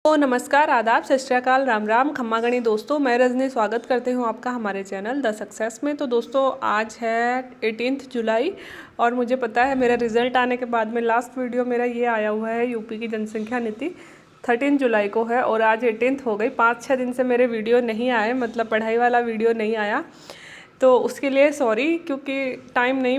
तो नमस्कार, आदाब, सत श्री अकाल, राम राम, खम्मा गणी दोस्तों। मैं रजनी स्वागत करती हूँ आपका हमारे चैनल द सक्सेस में। तो दोस्तों आज है 18 जुलाई और मुझे पता है मेरा रिज़ल्ट आने के बाद में लास्ट वीडियो मेरा ये आया हुआ है यूपी की जनसंख्या नीति 13 जुलाई को है और आज 18 हो गई। 5-6 दिन से मेरे वीडियो नहीं आए, मतलब पढ़ाई वाला वीडियो नहीं आया, तो उसके लिए सॉरी, क्योंकि टाइम नहीं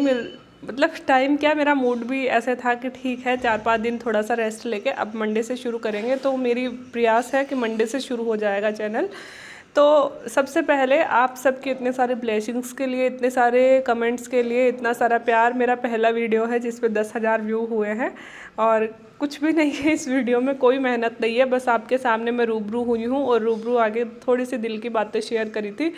मतलब टाइम क्या, मेरा मूड भी ऐसे था कि ठीक है 4-5 दिन थोड़ा सा रेस्ट लेके अब मंडे से शुरू करेंगे। तो मेरी प्रयास है कि मंडे से शुरू हो जाएगा चैनल। तो सबसे पहले आप सबके इतने सारे ब्लेसिंग्स के लिए, इतने सारे कमेंट्स के लिए, इतना सारा प्यार। मेरा पहला वीडियो है जिस पे 10,000 व्यू हुए हैं और कुछ भी नहीं है इस वीडियो में, कोई मेहनत नहीं है, बस आपके सामने मैं रूबरू हुई हूँ और रूबरू आगे थोड़ी सी दिल की बातें शेयर करी थी।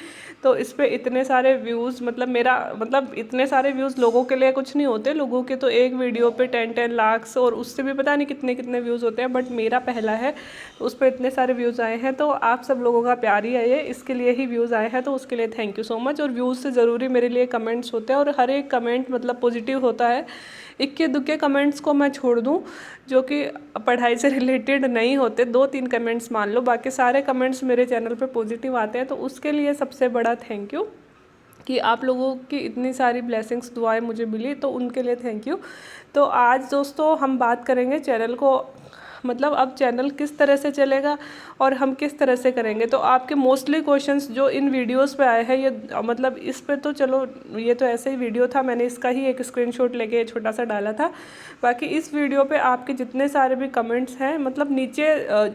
तो इस पे इतने सारे व्यूज़, मतलब इतने सारे व्यूज़ लोगों के लिए कुछ नहीं होते। लोगों के तो एक वीडियो पे 10-10 लाख और उससे भी पता नहीं कितने कितने व्यूज़ होते हैं, बट मेरा पहला है तो उस पर इतने सारे व्यूज़ आए हैं। तो आप सब लोगों का प्यार ही है ये, इसके लिए ही व्यूज़ आए हैं, तो उसके लिए थैंक यू सो मच। और व्यूज़ से ज़रूरी मेरे लिए कमेंट्स होते हैं और हर एक कमेंट मतलब पॉजिटिव होता है। इक्के दुक्के कमेंट्स को मैं छोड़ दूं जो कि पढ़ाई से रिलेटेड नहीं होते, 2-3 कमेंट्स मान लो, बाकी सारे कमेंट्स मेरे चैनल पे पॉजिटिव आते हैं। तो उसके लिए सबसे बड़ा थैंक यू कि आप लोगों की इतनी सारी ब्लेसिंग्स दुआएं मुझे मिली, तो उनके लिए थैंक यू। तो आज दोस्तों हम बात करेंगे चैनल को, मतलब अब चैनल किस तरह से चलेगा और हम किस तरह से करेंगे। तो आपके मोस्टली क्वेश्चंस जो इन वीडियोस पे आए हैं, ये मतलब इस पे तो चलो ये तो ऐसे ही वीडियो था, मैंने इसका ही एक स्क्रीनशॉट लेके छोटा सा डाला था। बाकी इस वीडियो पे आपके जितने सारे भी कमेंट्स हैं, मतलब नीचे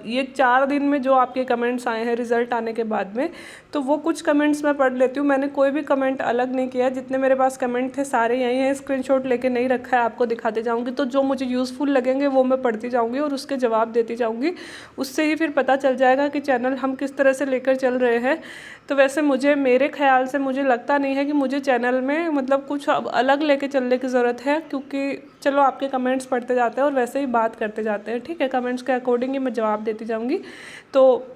ये 4 दिन में जो आपके कमेंट्स आए हैं रिज़ल्ट आने के बाद में, तो वो कुछ कमेंट्स मैं पढ़ लेती हूँ। मैंने कोई भी कमेंट अलग नहीं किया, जितने मेरे पास कमेंट थे सारे यही हैं, स्क्रीनशॉट लेके नहीं रखा है, आपको दिखाते जाऊँगी। तो जो मुझे यूज़फुल लगेंगे वो मैं पढ़ती जाऊँगी और उसके जवाब देती जाऊँगी। उससे ही फिर पता चल जाएगा कि चैनल हम किस तरह से लेकर चल रहे हैं। तो वैसे मेरे ख्याल से मुझे लगता नहीं है कि मुझे चैनल में मतलब कुछ अब अलग लेके चलने की ज़रूरत है, क्योंकि चलो आपके कमेंट्स पढ़ते जाते हैं और वैसे ही बात करते जाते हैं, ठीक है। कमेंट्स के अकॉर्डिंग ही मैं जवाब देती जाऊँगी। तो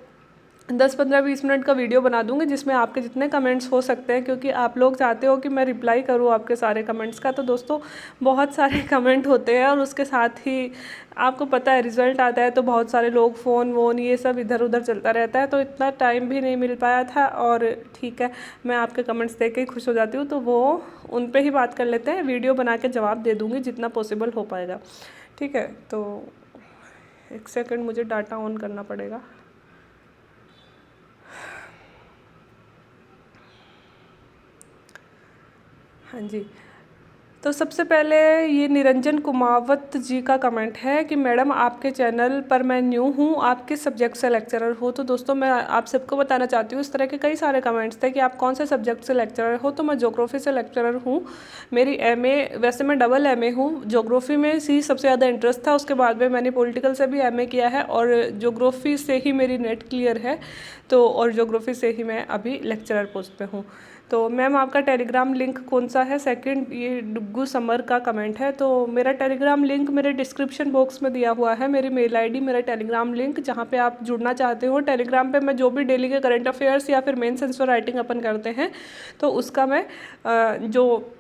10-15-20 मिनट का वीडियो बना दूंगी जिसमें आपके जितने कमेंट्स हो सकते हैं, क्योंकि आप लोग चाहते हो कि मैं रिप्लाई करूँ आपके सारे कमेंट्स का। तो दोस्तों बहुत सारे कमेंट होते हैं और उसके साथ ही आपको पता है रिज़ल्ट आता है तो बहुत सारे लोग फ़ोन वोन ये सब इधर उधर चलता रहता है, तो इतना टाइम भी नहीं मिल पाया था। और ठीक है, मैं आपके कमेंट्स देख के ही खुश हो जाती हूँ, तो वो उन पर ही बात कर लेते हैं। वीडियो बना के जवाब दे दूँगी जितना पॉसिबल हो पाएगा, ठीक है। तो 1 सेकेंड, मुझे डाटा ऑन करना पड़ेगा। हाँ जी, तो सबसे पहले ये निरंजन कुमावत जी का कमेंट है कि मैडम आपके चैनल पर मैं न्यू हूँ, आप किस सब्जेक्ट से लेक्चरर हो। तो दोस्तों मैं आप सबको बताना चाहती हूँ, इस तरह के कई सारे कमेंट्स थे कि आप कौन से सब्जेक्ट से लेक्चरर हो। तो मैं ज्योग्राफी से लेक्चरर हूँ। मेरी एमए, वैसे मैं डबल एमए हूँ, ज्योग्राफी में ही सबसे ज़्यादा इंटरेस्ट था, उसके बाद में मैंने पॉलिटिकल से भी एमए किया है और ज्योग्राफी से ही मेरी नेट क्लियर है। तो और ज्योग्राफी से ही मैं अभी लेक्चरर पोस्ट पे हूँ। तो मैम आपका टेलीग्राम लिंक कौन सा है, सेकंड ये डुग्गू समर का कमेंट है। तो मेरा टेलीग्राम लिंक मेरे डिस्क्रिप्शन बॉक्स में दिया हुआ है, मेरी मेल आईडी, मेरा टेलीग्राम लिंक, जहाँ पे आप जुड़ना चाहते हो। टेलीग्राम पे मैं जो भी डेली के करंट अफेयर्स या फिर मेंस आंसर राइटिंग अपन करते हैं, तो उसका मैं जो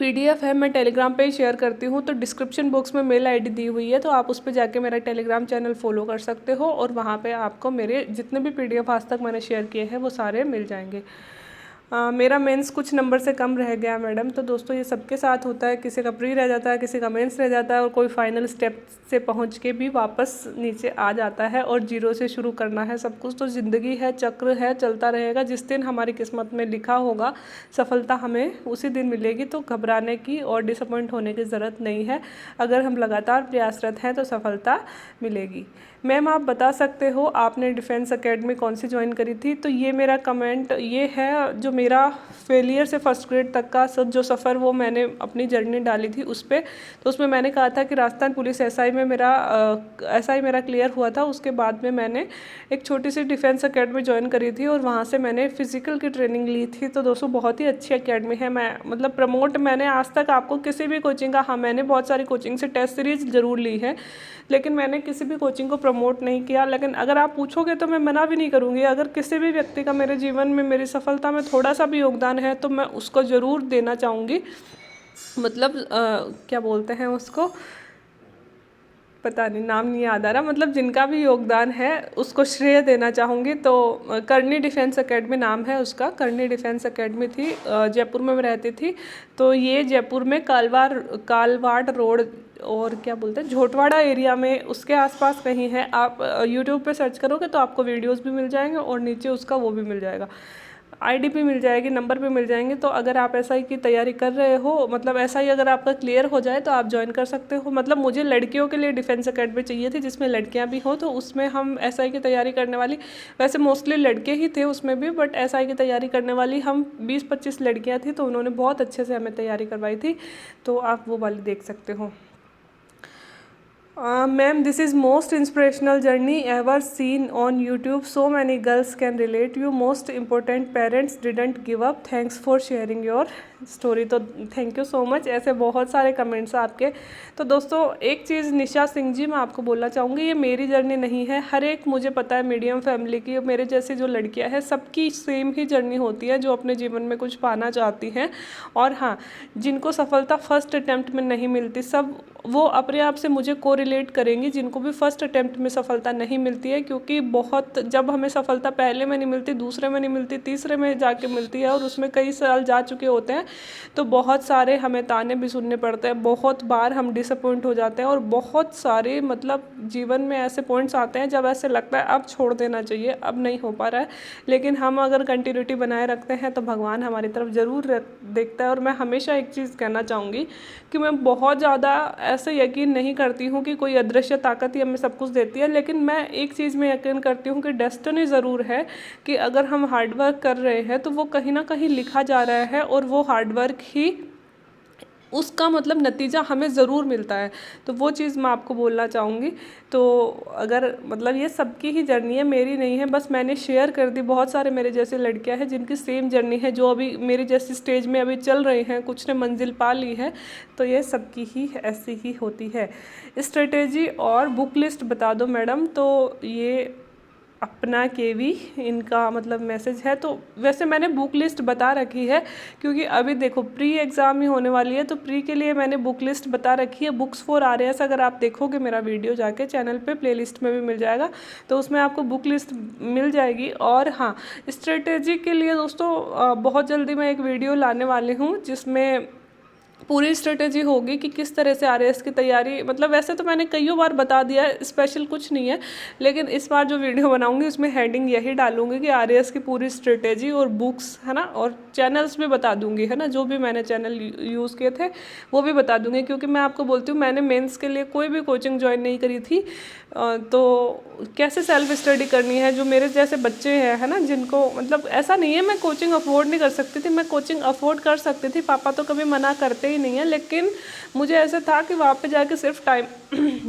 PDF है मैं टेलीग्राम पे ही शेयर करती हूँ। तो डिस्क्रिप्शन बॉक्स में मेल आईडी दी हुई है, तो आप उस पर जाके मेरा टेलीग्राम चैनल फॉलो कर सकते हो और वहाँ पे आपको मेरे जितने भी PDF आज तक मैंने शेयर किए हैं वो सारे मिल जाएंगे। मेरा मेंस कुछ नंबर से कम रह गया मैडम। तो दोस्तों ये सबके साथ होता है, किसी का प्री रह जाता है, किसी का मेंस रह जाता है और कोई फाइनल स्टेप से पहुंच के भी वापस नीचे आ जाता है और जीरो से शुरू करना है सब कुछ। तो ज़िंदगी है, चक्र है, चलता रहेगा। जिस दिन हमारी किस्मत में लिखा होगा सफलता हमें उसी दिन मिलेगी। तो घबराने की और डिसअपॉइंट होने की ज़रूरत नहीं है, अगर हम लगातार प्रयासरत हैं तो सफलता मिलेगी। मैम आप बता सकते हो आपने डिफेंस एकेडमी कौन सी ज्वाइन करी थी। तो ये मेरा कमेंट ये है, जो मेरा फेलियर से फर्स्ट ग्रेड तक का जो सफ़र वो मैंने अपनी जर्नी डाली थी उस पर। तो उसमें मैंने कहा था कि राजस्थान पुलिस एसआई में मेरा क्लियर हुआ था। उसके बाद में मैंने एक छोटी सी डिफेंस एकेडमी ज्वाइन करी थी और वहाँ से मैंने फ़िज़िकल की ट्रेनिंग ली थी। तो दोस्तों बहुत ही अच्छी एकेडमी है। मैं मतलब प्रमोट मैंने आज तक आपको किसी भी कोचिंग का, हाँ मैंने बहुत सारी कोचिंग से टेस्ट सीरीज़ ज़रूर ली है, लेकिन मैंने किसी भी कोचिंग को प्रमोट नहीं किया। लेकिन अगर आप पूछोगे तो मैं मना भी नहीं करूँगी। अगर किसी भी व्यक्ति का मेरे जीवन में, मेरी सफलता में थोड़ा सा भी योगदान है तो मैं उसको ज़रूर देना चाहूँगी। मतलब क्या बोलते हैं उसको, पता नहीं, नाम नहीं याद आ रहा, मतलब जिनका भी योगदान है उसको श्रेय देना चाहूँगी। तो करनी डिफेंस एकेडमी नाम है उसका, करनी डिफेंस एकेडमी थी, जयपुर में मैं रहती थी। तो ये जयपुर में कालवाड़ रोड और क्या बोलते हैं झोटवाड़ा एरिया में, उसके आसपास कहीं है। आप यूट्यूब पे सर्च करोगे तो आपको वीडियोस भी मिल जाएंगे और नीचे उसका वो भी मिल जाएगा, आईडी भी मिल जाएगी, नंबर भी मिल जाएंगे। तो अगर आप एसआई की तैयारी कर रहे हो, मतलब एसआई अगर आपका क्लियर हो जाए तो आप ज्वाइन कर सकते हो। मतलब मुझे लड़कियों के लिए डिफेंस एकेडमी चाहिए थी जिसमें लड़कियां भी हो, तो उसमें हम एसआई की तैयारी करने वाली, वैसे मोस्टली लड़के ही थे उसमें भी, बट एसआई की तैयारी करने वाली हम 20-25 लड़कियाँ थी, तो उन्होंने बहुत अच्छे से हमें तैयारी करवाई थी। तो आप वो वाली देख सकते हो। Ma'am, this is most inspirational journey ever seen on YouTube, so many girls can relate you, most important parents didn't give up, thanks for sharing your story. तो थैंक यू सो मच, ऐसे बहुत सारे comments आपके। तो दोस्तों एक चीज़ निशा सिंह जी मैं आपको बोलना चाहूँगी, ये मेरी जर्नी नहीं है, हर एक मुझे पता है मीडियम फैमिली की, मेरे जैसी जो लड़कियाँ हैं सबकी सेम ही जर्नी होती है जो अपने जीवन में कुछ पाना चाहती हैं। और हाँ, जिनको सफलता फर्स्ट अटैम्प्ट में नहीं मिलती, सब वो अपने आप से मुझे कोरिलेट करेंगी जिनको भी फर्स्ट अटैम्प्ट में सफलता नहीं मिलती है। क्योंकि बहुत, जब हमें सफलता पहले में नहीं मिलती, दूसरे में नहीं मिलती, तीसरे में जाके मिलती है और उसमें कई साल जा चुके होते हैं, तो बहुत सारे हमें ताने भी सुनने पड़ते हैं, बहुत बार हम डिसअपॉइंट हो जाते हैं और बहुत सारे मतलब जीवन में ऐसे पॉइंट्स आते हैं जब ऐसे लगता है अब छोड़ देना चाहिए, अब नहीं हो पा रहा है। लेकिन हम अगर कंटिन्यूटी बनाए रखते हैं तो भगवान हमारी तरफ ज़रूर देखता है। और मैं हमेशा एक चीज़ कहना चाहूँगी कि मैं बहुत ज़्यादा ऐसे यकीन नहीं करती हूँ कि कोई अदृश्य ताकत ही हमें सब कुछ देती है, लेकिन मैं एक चीज़ में यकीन करती हूँ कि डेस्टिनी ज़रूर है कि अगर हम हार्डवर्क कर रहे हैं तो वो कहीं ना कहीं लिखा जा रहा है और वो हार्डवर्क ही उसका मतलब नतीजा हमें ज़रूर मिलता है। तो वो चीज़ मैं आपको बोलना चाहूँगी। तो अगर मतलब ये सबकी ही जर्नी है, मेरी नहीं है, बस मैंने शेयर कर दी। बहुत सारे मेरे जैसे लड़कियां हैं जिनकी सेम जर्नी है, जो अभी मेरी जैसी स्टेज में अभी चल रही हैं, कुछ ने मंजिल पा ली है। तो ये सबकी ही ऐसी ही होती है। स्ट्रेटेजी और बुक लिस्ट बता दो मैडम। तो ये अपना केवी इनका मतलब मैसेज है। तो वैसे मैंने बुक लिस्ट बता रखी है क्योंकि अभी देखो प्री एग्ज़ाम ही होने वाली है, तो प्री के लिए मैंने बुक लिस्ट बता रखी है। बुक्स फॉर आरएएस अगर आप देखोगे मेरा वीडियो जाके चैनल पे प्लेलिस्ट में भी मिल जाएगा, तो उसमें आपको बुक लिस्ट मिल जाएगी। और हाँ, स्ट्रेटेजी के लिए दोस्तों बहुत जल्दी मैं एक वीडियो लाने वाली हूँ जिसमें पूरी स्ट्रेटेजी होगी कि किस तरह से आरएएस की तैयारी, मतलब वैसे तो मैंने कईयों बार बता दिया है, स्पेशल कुछ नहीं है, लेकिन इस बार जो वीडियो बनाऊंगी उसमें हेडिंग यही डालूंगी कि आरएएस की पूरी स्ट्रेटेजी और बुक्स है ना, और चैनल्स भी बता दूंगी है ना, जो भी मैंने चैनल यूज़ किए थे वो भी बता दूंगी। क्योंकि मैं आपको बोलती हूँ मैंने मेंस के लिए कोई भी कोचिंग ज्वाइन नहीं करी थी, तो कैसे सेल्फ स्टडी करनी है। जो मेरे जैसे बच्चे हैं है ना, जिनको मतलब ऐसा नहीं है मैं कोचिंग अफोर्ड नहीं कर सकती थी, मैं कोचिंग अफोर्ड कर सकती थी, पापा तो कभी मना करते ही नहीं है, लेकिन मुझे ऐसा था कि वहाँ पे जाके सिर्फ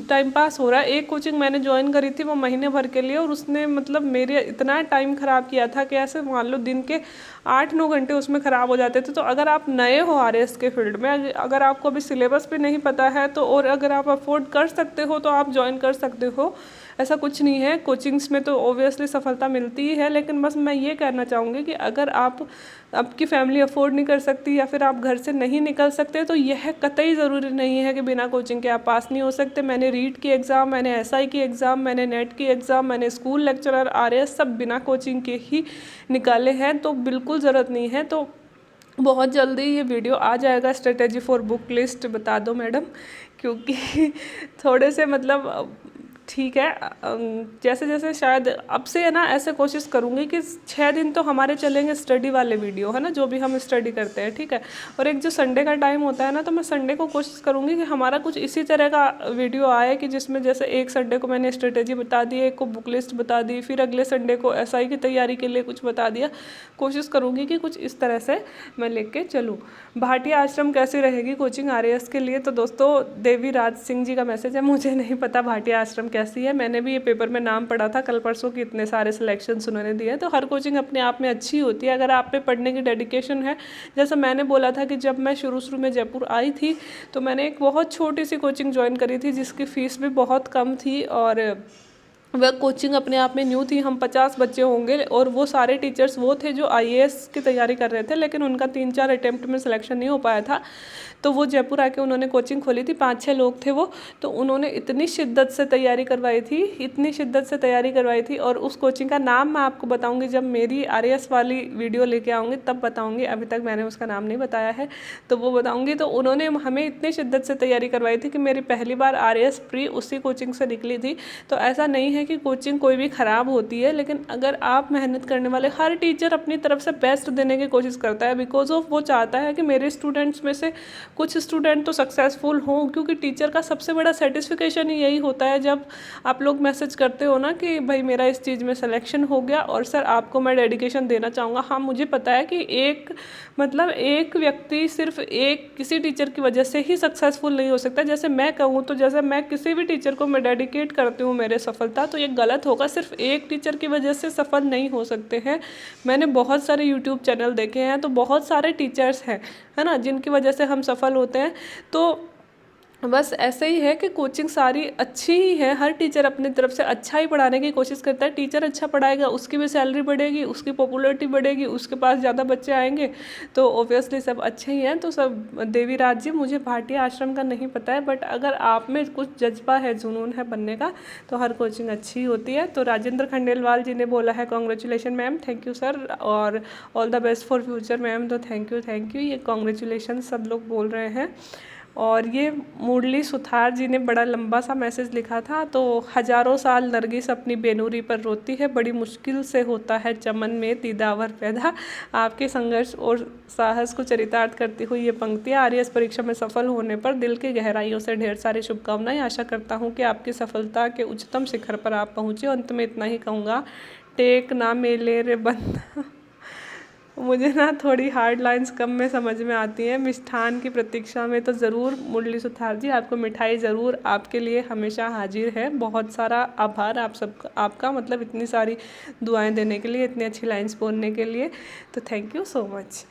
टाइम पास हो रहा है। एक कोचिंग मैंने ज्वाइन करी थी वो महीने भर के लिए, और उसने मतलब मेरे इतना टाइम ख़राब किया था कि ऐसे मान लो दिन के 8-9 घंटे उसमें ख़राब हो जाते थे। तो अगर आप नए हो आरएएस के फील्ड में, अगर आपको अभी सिलेबस भी नहीं पता है तो, और अगर आप अफोर्ड कर सकते हो तो आप ज्वाइन कर सकते हो, ऐसा कुछ नहीं है। कोचिंग्स में तो ओबियसली सफलता मिलती ही है, लेकिन बस मैं ये कहना चाहूँगी कि अगर आपकी फैमिली अफोर्ड नहीं कर सकती या फिर आप घर से नहीं निकल सकते, तो यह कतई ज़रूरी नहीं है कि बिना कोचिंग के आप पास नहीं हो सकते। मैंने रीट की एग्ज़ाम, मैंने एसआई की एग्ज़ाम, मैंने नेट की एग्ज़ाम, मैंने स्कूल लेक्चरर आरएएस सब बिना कोचिंग के ही निकाले हैं, तो बिल्कुल ज़रूरत नहीं है। तो बहुत जल्दी ये वीडियो आ जाएगा, स्ट्रेटेजी फॉर बुक लिस्ट बता दो मैडम, क्योंकि थोड़े से मतलब ठीक है, जैसे जैसे शायद अब से है ना ऐसे कोशिश करूँगी कि 6 दिन तो हमारे चलेंगे स्टडी वाले वीडियो है ना, जो भी हम स्टडी करते हैं, ठीक है। और एक जो संडे का टाइम होता है ना, तो मैं संडे को कोशिश करूँगी कि हमारा कुछ इसी तरह का वीडियो आए कि जिसमें जैसे एक संडे को मैंने स्ट्रेटेजी बता दी, एक को बुक लिस्ट बता दी, फिर अगले संडे को एसआई की तैयारी के लिए कुछ बता दिया। कोशिश करूँगी कि कुछ इस तरह से मैं लेके चलूँ। भाटिया आश्रम कैसी रहेगी कोचिंग आरएएस के लिए? तो दोस्तों देवी राज सिंह जी का मैसेज है, मुझे नहीं पता भाटिया आश्रम कैसी है, मैंने भी ये पेपर में नाम पढ़ा था कल परसों कि इतने सारे सिलेक्शंस उन्होंने दिए हैं। तो हर कोचिंग अपने आप में अच्छी होती है अगर आप पे पढ़ने की डेडिकेशन है। जैसा मैंने बोला था कि जब मैं शुरू में जयपुर आई थी तो मैंने एक बहुत छोटी सी कोचिंग ज्वाइन करी थी जिसकी फ़ीस भी बहुत कम थी, और वह कोचिंग अपने आप में न्यू थी, हम 50 बच्चे होंगे और वो सारे टीचर्स वो थे जो आईएएस की तैयारी कर रहे थे, लेकिन उनका 3-4 अटेम्प्ट में सिलेक्शन नहीं हो पाया था। तो वो जयपुर आके उन्होंने कोचिंग खोली थी, 5-6 लोग थे वो। तो उन्होंने इतनी शिद्दत से तैयारी करवाई थी, इतनी शिद्दत से तैयारी करवाई थी। और उस कोचिंग का नाम मैं आपको बताऊँगी जब मेरी आरएएस वाली वीडियो लेके आऊँगी तब बताऊँगी, अभी तक मैंने उसका नाम नहीं बताया है तो वो बताऊँगी। तो उन्होंने हमें इतनी शिद्दत से तैयारी करवाई थी कि मेरी पहली बार आरएएस प्री उसी कोचिंग से निकली थी। तो ऐसा नहीं है कि कोचिंग कोई भी ख़राब होती है, लेकिन अगर आप मेहनत करने वाले, हर टीचर अपनी तरफ से बेस्ट देने की कोशिश करता है, बिकॉज ऑफ वो चाहता है कि मेरे स्टूडेंट्स में से कुछ स्टूडेंट तो सक्सेसफुल हों। क्योंकि टीचर का सबसे बड़ा सेटिस्फिकेशन ही यही होता है जब आप लोग मैसेज करते हो ना कि भाई मेरा इस चीज़ में सिलेक्शन हो गया और सर आपको मैं डेडिकेशन देना चाहूँगा। हाँ, मुझे पता है कि एक व्यक्ति सिर्फ एक किसी टीचर की वजह से ही सक्सेसफुल नहीं हो सकता। जैसे मैं कहूँ तो जैसे मैं किसी भी टीचर को मैं डेडिकेट करती हूँ मेरे सफलता, तो ये गलत होगा। सिर्फ एक टीचर की वजह से सफल नहीं हो सकते हैं। मैंने बहुत सारे यूट्यूब चैनल देखे हैं, तो बहुत सारे टीचर्स हैं, है ना, जिनकी वजह से हम सफल होते हैं। तो बस ऐसे ही है कि कोचिंग सारी अच्छी ही है, हर टीचर अपनी तरफ से अच्छा ही पढ़ाने की कोशिश करता है। टीचर अच्छा पढ़ाएगा उसकी भी सैलरी बढ़ेगी, उसकी पॉपुलैरिटी बढ़ेगी, उसके पास ज़्यादा बच्चे आएंगे, तो ऑब्वियसली सब अच्छे ही हैं। तो सब देवीराज जी, मुझे भाटिया आश्रम का नहीं पता है, बट अगर आप में कुछ जज्बा है, जुनून है बनने का, तो हर कोचिंग अच्छी होती है। तो राजेंद्र खंडेलवाल जी ने बोला है congratulation ma'am, thank you sir, और all the best for future ma'am. तो थैंक यू, ये कॉन्ग्रेचुलेशन सब लोग बोल रहे हैं। और ये मुरली सुथार जी ने बड़ा लंबा सा मैसेज लिखा था। तो हजारों साल नरगिस अपनी बेनूरी पर रोती है, बड़ी मुश्किल से होता है चमन में दीदावर पैदा। आपके संघर्ष और साहस को चरितार्थ करती हुई ये पंक्तियाँ आरएएस परीक्षा में सफल होने पर दिल की गहराइयों से ढेर सारी शुभकामनाएं। आशा करता हूँ कि आपकी सफलता के उच्चतम शिखर पर आप पहुँचे। अंत में इतना ही कहूँगा, टेक ना मेले रे बंदा। मुझे ना थोड़ी हार्ड लाइंस कम में समझ में आती हैं। मिष्ठान की प्रतीक्षा में तो ज़रूर मुरली सुथार जी, आपको मिठाई ज़रूर आपके लिए हमेशा हाजिर है। बहुत सारा आभार आपका, मतलब इतनी सारी दुआएं देने के लिए, इतनी अच्छी लाइंस बोलने के लिए, तो थैंक यू सो मच।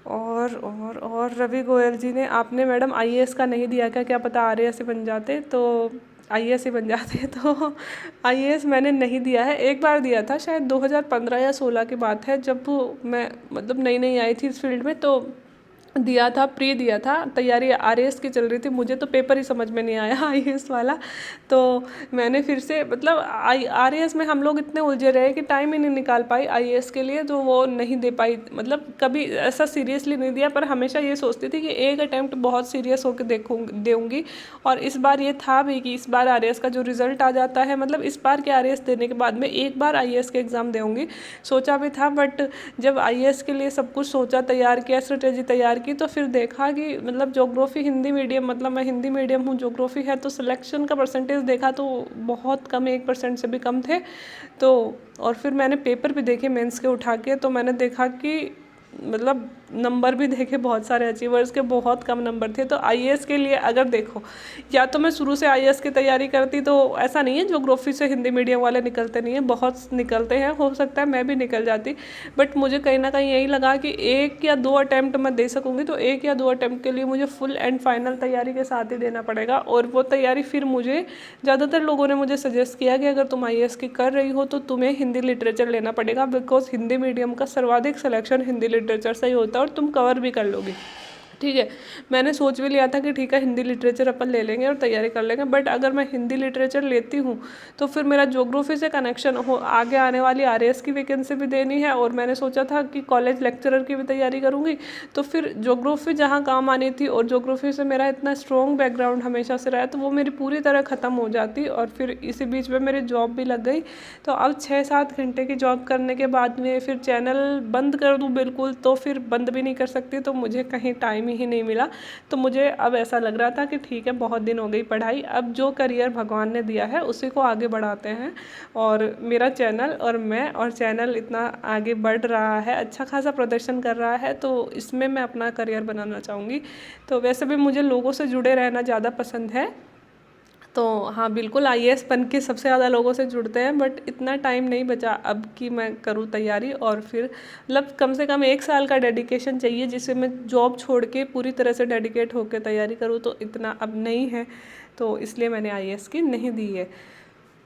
और रवि गोयल जी ने, आपने मैडम आईएएस का नहीं दिया क्या पता आरएएस बन जाते, तो आईएएस ही बन जाते हैं। तो आईएएस मैंने नहीं दिया है, एक बार दिया था शायद 2015 या 16 की बात है, जब मैं मतलब नई आई थी इस फील्ड में, तो दिया था, प्री दिया था, तैयारी आरएएस की चल रही थी। मुझे तो पेपर ही समझ में नहीं आया आईएएस वाला, तो मैंने फिर से मतलब आरएएस में हम लोग इतने उलझे रहे कि टाइम ही नहीं निकाल पाई आईएएस के लिए, तो वो नहीं दे पाई। मतलब कभी ऐसा सीरियसली नहीं दिया, पर हमेशा ये सोचती थी कि एक अटैम्प्ट बहुत सीरियस होकर देऊँगी। और इस बार ये था भी कि इस बार आरएएस का जो रिज़ल्ट आ जाता है, मतलब इस बार के आरएएस देने के बाद में एक बार आईएएस के एग्ज़ाम देऊँगी, सोचा भी था। बट जब आईएएस के लिए सब कुछ सोचा, तैयार किया, स्ट्रेटेजी तैयार की, तो फिर देखा कि मतलब ज्योग्राफी हिंदी मीडियम, मतलब मैं हिंदी मीडियम हूँ, ज्योग्राफी है, तो सिलेक्शन का परसेंटेज देखा तो बहुत कम, 1% से भी कम थे। तो और फिर मैंने पेपर भी देखे मेंस के उठा के, तो मैंने देखा कि मतलब नंबर भी देखे, बहुत सारे अचीवर्स के बहुत कम नंबर थे। तो आईएएस के लिए अगर देखो, या तो मैं शुरू से आईएएस की तैयारी करती, तो ऐसा नहीं है ज्योग्राफी से हिंदी मीडियम वाले निकलते नहीं हैं, बहुत निकलते हैं, हो सकता है मैं भी निकल जाती। बट मुझे कहीं ना कहीं यही लगा कि 1 या 2 अटैम्प्ट मैं दे सकूँगी, तो 1 या 2 अटैम्प्ट के लिए मुझे फुल एंड फाइनल तैयारी के साथ ही देना पड़ेगा। और वो तैयारी फिर मुझे ज़्यादातर लोगों ने मुझे सजेस्ट किया कि अगर तुम आईएएस की कर रही हो तो तुम्हें हिंदी लिटरेचर लेना पड़ेगा, बिकॉज हिंदी मीडियम का सर्वाधिक सिलेक्शन हिंदी लिटरेचर से ही होता है और तुम कवर भी कर लोगी। ठीक है, मैंने सोच भी लिया था कि ठीक है हिंदी लिटरेचर अपन ले लेंगे और तैयारी कर लेंगे। बट अगर मैं हिंदी लिटरेचर लेती हूँ तो फिर मेरा ज्योग्राफी से कनेक्शन हो, आगे आने वाली आरएएस की वैकेंसी भी देनी है, और मैंने सोचा था कि कॉलेज लेक्चरर की भी तैयारी करूँगी, तो फिर ज्योग्राफी जहाँ काम आनी थी, और ज्योग्राफी से मेरा इतना स्ट्रॉन्ग बैकग्राउंड हमेशा से रहा है, तो वो मेरी पूरी तरह ख़त्म हो जाती। और फिर इसी बीच में मेरी जॉब भी लग गई, तो अब 6-7 घंटे की जॉब करने के बाद में फिर चैनल बंद कर दूँ बिल्कुल, तो फिर बंद भी नहीं कर सकती, तो मुझे कहीं टाइम ही नहीं मिला। तो मुझे अब ऐसा लग रहा था कि ठीक है, बहुत दिन हो गई पढ़ाई, अब जो करियर भगवान ने दिया है उसी को आगे बढ़ाते हैं। और मेरा चैनल और मैं, और चैनल इतना आगे बढ़ रहा है, अच्छा खासा प्रदर्शन कर रहा है, तो इसमें मैं अपना करियर बनाना चाहूँगी। तो वैसे भी मुझे लोगों से जुड़े रहना ज़्यादा पसंद है, तो हाँ बिल्कुल आईएएस बन के सबसे ज़्यादा लोगों से जुड़ते हैं। बट इतना टाइम नहीं बचा अब कि मैं करूँ तैयारी, और फिर मतलब कम से कम 1 साल का डेडिकेशन चाहिए, जिससे मैं जॉब छोड़ के पूरी तरह से डेडिकेट होकर तैयारी करूँ, तो इतना अब नहीं है, तो इसलिए मैंने आईएएस की नहीं दी है।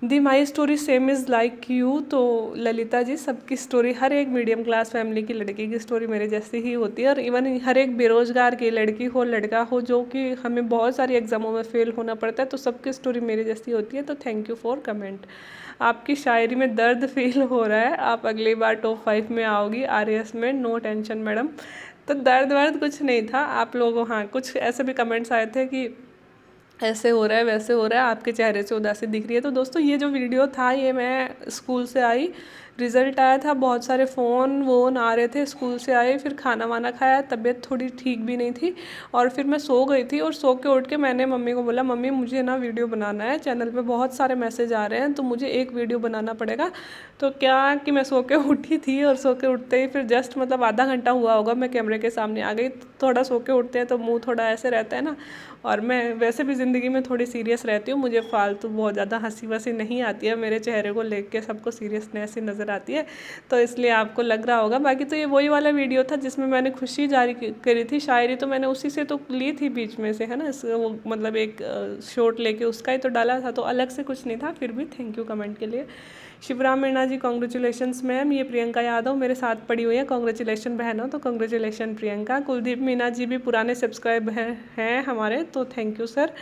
The my story same is like you. तो ललिता जी, सबकी स्टोरी, हर एक मीडियम क्लास फैमिली की लड़की की स्टोरी मेरे जैसी ही होती है, और इवन हर एक बेरोजगार की लड़की हो लड़का हो जो कि हमें बहुत सारी एग्जामों में फेल होना पड़ता है, तो सबकी स्टोरी मेरे जैसी होती है। तो थैंक यू फॉर कमेंट। आपकी शायरी में दर्द फील हो रहा है, आप अगली बार टॉप 5 में आओगी आरएस में, नो टेंशन मैडम। तो दर्द वर्द कुछ नहीं था आप लोगों, हाँ कुछ ऐसे भी कमेंट्स आए थे कि ऐसे हो रहा है वैसे हो रहा है, आपके चेहरे से उदासी दिख रही है। तो दोस्तों ये जो वीडियो था ये मैं स्कूल से आई, रिज़ल्ट आया था, बहुत सारे फ़ोन वोन आ रहे थे, स्कूल से आए, फिर खाना वाना खाया, तबीयत थोड़ी ठीक भी नहीं थी, और फिर मैं सो गई थी। और सो के उठ के मैंने मम्मी को बोला, मम्मी मुझे ना वीडियो बनाना है, चैनल पे बहुत सारे मैसेज आ रहे हैं, तो मुझे एक वीडियो बनाना पड़ेगा। तो क्या कि मैं सो के उठी थी, और सो के उठते ही फिर जस्ट मतलब आधा घंटा हुआ होगा मैं कैमरे के सामने आ गई। थोड़ा सो के उठते हैं तो मुँह थोड़ा ऐसे रहता है ना, और मैं वैसे भी ज़िंदगी में थोड़ी सीरियस रहती हूँ, मुझे फालतू बहुत ज़्यादा हंसी वसी नहीं आती है, मेरे चेहरे को लेके सबको सीरियसनेस ही नज़र आती है, तो इसलिए आपको लग रहा होगा। बाकी तो ये वही वाला वीडियो था जिसमें मैंने खुशी जारी करी थी, शायरी तो मैंने उसी से तो ली थी बीच में से, है ना, वो मतलब एक शॉट लेके उसका ही तो डाला था, तो अलग से कुछ नहीं था। फिर भी थैंक यू कमेंट के लिए। शिवराम मीणा जी कॉन्ग्रेचुलेशंस मैम। ये प्रियंका यादव मेरे साथ पड़ी हुई है, कॉन्ग्रेचुलेशन बहनों, तो कॉन्ग्रेचुलेशन प्रियंका। कुलदीप मीना जी भी पुराने सब्सक्राइब हैं हमारे, तो thank you sir.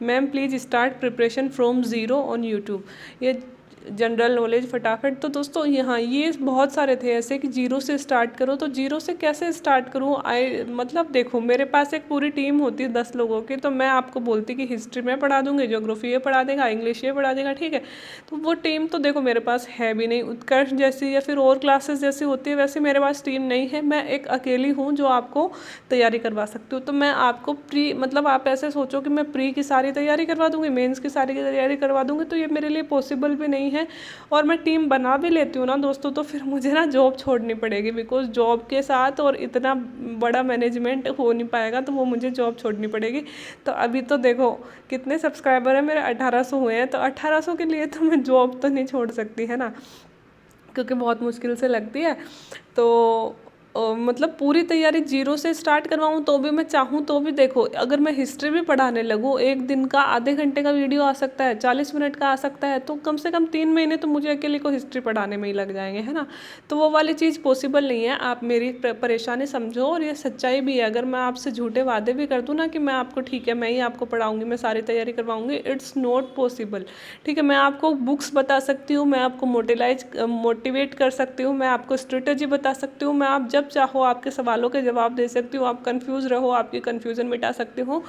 Ma'am please start preparation from zero on YouTube, ये जनरल नॉलेज फटाफट। तो दोस्तों यहाँ ये बहुत सारे थे ऐसे कि जीरो से स्टार्ट करो, तो जीरो से कैसे स्टार्ट करूँ, मतलब देखो मेरे पास एक पूरी टीम होती है 10 लोगों की, तो मैं आपको बोलती कि हिस्ट्री में पढ़ा दूँगी, ज्योग्राफी ये पढ़ा देगा, इंग्लिश ये पढ़ा देगा, ठीक है। तो वो टीम तो देखो मेरे पास है भी नहीं, उत्कर्ष जैसी या फिर और क्लासेस जैसी होती है वैसे मेरे पास टीम नहीं है, मैं एक अकेली हूँ जो आपको तैयारी करवा सकती हूँ। तो मैं आपको प्री, मतलब आप ऐसे सोचो कि मैं प्री की सारी तैयारी करवा दूँगी, मेंस की सारी तैयारी करवा दूँगी, तो ये मेरे लिए पॉसिबल भी नहीं है। और मैं टीम बना भी लेती हूँ ना दोस्तों, तो फिर मुझे ना जॉब छोड़नी पड़ेगी, बिकॉज जॉब के साथ और इतना बड़ा मैनेजमेंट हो नहीं पाएगा, तो वो मुझे जॉब छोड़नी पड़ेगी। तो अभी तो देखो कितने सब्सक्राइबर हैं मेरे, 1800 हुए हैं, तो 1800 के लिए तो मैं जॉब तो नहीं छोड़ सकती, है ना, क्योंकि बहुत मुश्किल से लगती है। तो मतलब पूरी तैयारी जीरो से स्टार्ट करवाऊँ तो भी मैं चाहूँ तो भी देखो, अगर मैं हिस्ट्री भी पढ़ाने लगूँ, एक दिन का आधे घंटे का वीडियो आ सकता है, 40 मिनट का आ सकता है, तो कम से कम 3 महीने तो मुझे अकेले को हिस्ट्री पढ़ाने में ही लग जाएंगे, है ना। तो वो वाली चीज़ पॉसिबल नहीं है, आप मेरी परेशानी समझो, और ये सच्चाई भी है। अगर मैं आपसे झूठे वादे भी कर दूँ ना कि मैं आपको ठीक है मैं ही आपको पढ़ाऊँगी, मैं सारी तैयारी करवाऊँगी, इट्स नॉट पॉसिबल, ठीक है। मैं आपको बुक्स बता सकती हूँ, मैं आपको मोटिवेट कर सकती हूँ, मैं आपको स्ट्रेटेजी बता सकती हूँ, मैं आप जब चाहो आपके सवालों के जवाब दे सकती हूँ, आप कंफ्यूज रहो आपकी कंफ्यूजन मिटा सकती हूँ।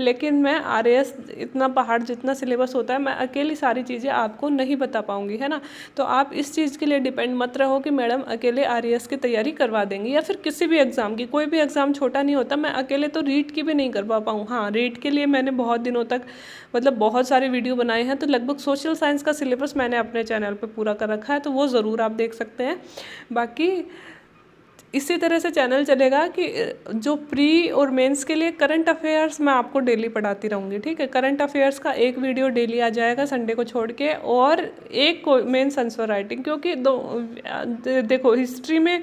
लेकिन मैं आरएएस इतना पहाड़ जितना सिलेबस होता है, मैं अकेली सारी चीज़ें आपको नहीं बता पाऊँगी, है ना। तो आप इस चीज़ के लिए डिपेंड मत रहो कि मैडम अकेले आरएएस की तैयारी करवा देंगी, या फिर किसी भी एग्ज़ाम की, कोई भी एग्ज़ाम छोटा नहीं होता, मैं अकेले तो रीट की भी नहीं करवा पाऊँ। हाँ, रीट के लिए मैंने बहुत दिनों तक मतलब बहुत सारे वीडियो बनाए हैं, तो लगभग सोशल साइंस का सिलेबस मैंने अपने चैनल पर पूरा कर रखा है, तो वो ज़रूर आप देख सकते हैं। बाकी इसी तरह से चैनल चलेगा कि जो प्री और मेंस के लिए करंट अफेयर्स मैं आपको डेली पढ़ाती रहूँगी, ठीक है। करंट अफेयर्स का एक वीडियो डेली आ जाएगा संडे को छोड़ के, और एक मेंस आंसर राइटिंग, क्योंकि देखो हिस्ट्री में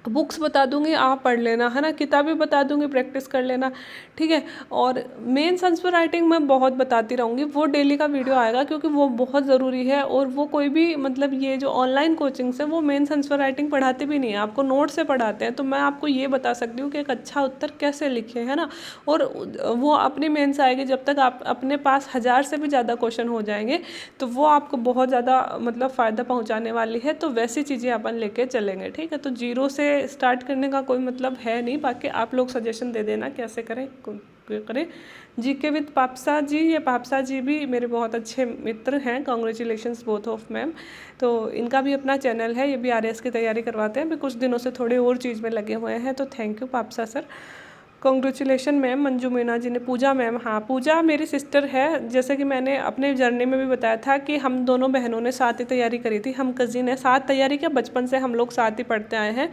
बुक्स बता दूंगी आप पढ़ लेना, है ना, किताबें बता दूंगी प्रैक्टिस कर लेना, ठीक है। और मेंस आंसर राइटिंग मैं बहुत बताती रहूँगी, वो डेली का वीडियो आएगा, क्योंकि वो बहुत ज़रूरी है। और वो कोई भी मतलब ये जो ऑनलाइन कोचिंग्स है वो मेंस आंसर राइटिंग पढ़ाते भी नहीं है, आपको नोट से पढ़ाते हैं। तो मैं आपको ये बता सकती हूँ कि एक अच्छा उत्तर कैसे लिखें, है ना। और वो अपनी मेंस आएगी, जब तक आप अपने पास 1000 से भी ज़्यादा क्वेश्चन हो जाएंगे तो वो आपको बहुत ज़्यादा मतलब फ़ायदा पहुँचाने वाली है। तो वैसी चीज़ें अपन लेके चलेंगे, ठीक है। तो जीरो से स्टार्ट करने का कोई मतलब है नहीं, बाकी आप लोग सजेशन दे देना कैसे करें जीके विद पापसा जी। ये पापसा जी भी मेरे बहुत अच्छे मित्र हैं, कॉन्ग्रेचुलेशंस बोथ ऑफ मैम। तो इनका भी अपना चैनल है, ये भी आरएएस की तैयारी करवाते हैं, भी कुछ दिनों से थोड़े और चीज़ में लगे हुए हैं। तो thank you Papsa sir, congratulation ma'am. Manju Meena ji ने, पूजा मैम, हाँ पूजा मेरी सिस्टर है। जैसे कि मैंने अपने जर्नी में भी बताया था कि हम दोनों बहनों ने साथ ही तैयारी करी थी, हम कज़िन है, साथ तैयारी किया, बचपन से हम लोग साथ ही पढ़ते आए हैं।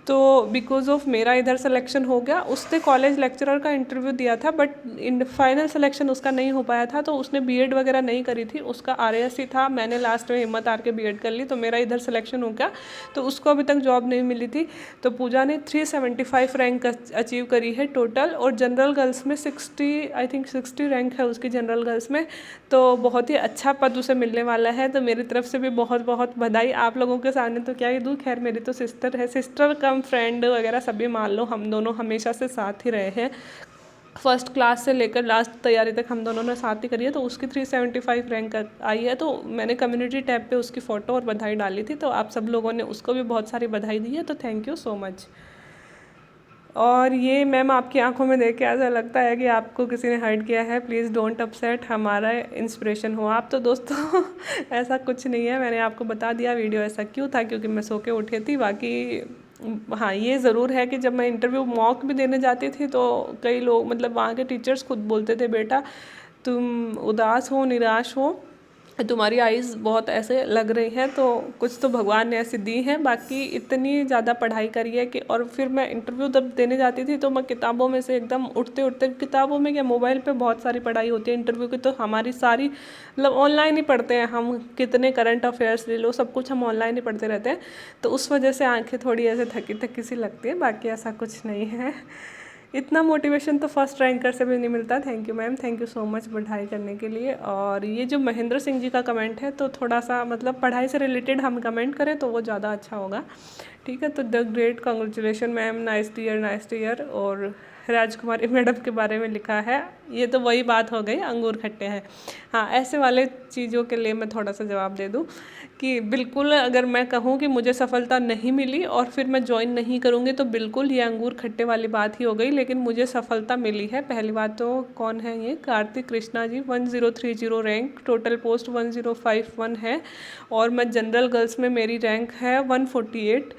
तो बिकॉज ऑफ मेरा इधर सिलेक्शन हो गया, उसने कॉलेज लेक्चरर का इंटरव्यू दिया था, बट इन फाइनल सिलेक्शन उसका नहीं हो पाया था, तो उसने बीएड वगैरह नहीं करी थी, उसका आरएएस ही था। मैंने लास्ट में हिम्मत हार के बीएड कर ली, तो मेरा इधर सिलेक्शन हो गया, तो उसको अभी तक जॉब नहीं मिली थी। तो पूजा ने 375 रैंक अचीव करी है टोटल, और जनरल गर्ल्स में 60, आई थिंक 60 रैंक है उसकी जनरल गर्ल्स में। तो बहुत ही अच्छा पद उसे मिलने वाला है। तो मेरी तरफ से भी बहुत बहुत बधाई। आप लोगों के सामने तो क्या ही दूँ, खैर मेरी तो सिस्टर है, सिस्टर कम फ्रेंड वगैरह सभी मान लो, हम दोनों हमेशा से साथ ही रहे हैं। फर्स्ट क्लास से लेकर लास्ट तैयारी तक हम दोनों ने साथ ही करी है। तो उसकी 375 रैंक आई है। तो मैंने कम्युनिटी टैब पे उसकी फ़ोटो और बधाई डाली थी, तो आप सब लोगों ने उसको भी बहुत सारी बधाई दी है, तो थैंक यू सो मच। और ये मैम आपकी आंखों में देख के ऐसा लगता है कि आपको किसी ने हर्ट किया है, प्लीज़ डोंट अपसेट, हमारा इंस्पिरेशन हो आप। तो दोस्तों ऐसा कुछ नहीं है, मैंने आपको बता दिया वीडियो ऐसा क्यों था, क्योंकि मैं सो के उठी थी। बाकी हाँ ये ज़रूर है कि जब मैं इंटरव्यू मॉक भी देने जाती थी तो कई लोग, मतलब वहाँ के टीचर्स खुद बोलते थे, बेटा तुम उदास हो, निराश हो, तुम्हारी आईज़ बहुत ऐसे लग रही हैं, तो कुछ तो भगवान ने ऐसी दी हैं। बाकी इतनी ज़्यादा पढ़ाई करी है कि, और फिर मैं इंटरव्यू जब देने जाती थी तो मैं किताबों में से एकदम उठते उठते, किताबों में क्या मोबाइल पे बहुत सारी पढ़ाई होती है इंटरव्यू की, तो हमारी सारी मतलब ऑनलाइन ही पढ़ते हैं हम, कितने करंट अफेयर्स ले लो, सब कुछ हम ऑनलाइन ही पढ़ते रहते हैं। तो उस वजह से आंखें थोड़ी ऐसे थकी थकी सी लगती है, बाकी ऐसा कुछ नहीं है। इतना मोटिवेशन तो फर्स्ट रैंकर से भी नहीं मिलता। Thank you ma'am, thank you so much पढ़ाई करने के लिए। और ये जो महेंद्र सिंह जी का कमेंट है, तो थोड़ा सा मतलब पढ़ाई से रिलेटेड हम कमेंट करें तो वो ज़्यादा अच्छा होगा, ठीक है। तो the great congratulation ma'am, nice two year, nice two year. और राजकुमारी मैडम के बारे में लिखा है, ये तो वही बात हो गई, अंगूर खट्टे हैं। हाँ, ऐसे वाले चीज़ों के लिए मैं थोड़ा सा जवाब दे दूँ कि बिल्कुल अगर मैं कहूँ कि मुझे सफलता नहीं मिली और फिर मैं ज्वाइन नहीं करूँगी, तो बिल्कुल ये अंगूर खट्टे वाली बात ही हो गई। लेकिन मुझे सफलता मिली है। पहली बात तो कौन है ये, Kartik Krishna ji, 1030 rank, total post 1051 है, और मैं जनरल गर्ल्स में मेरी रैंक है 148।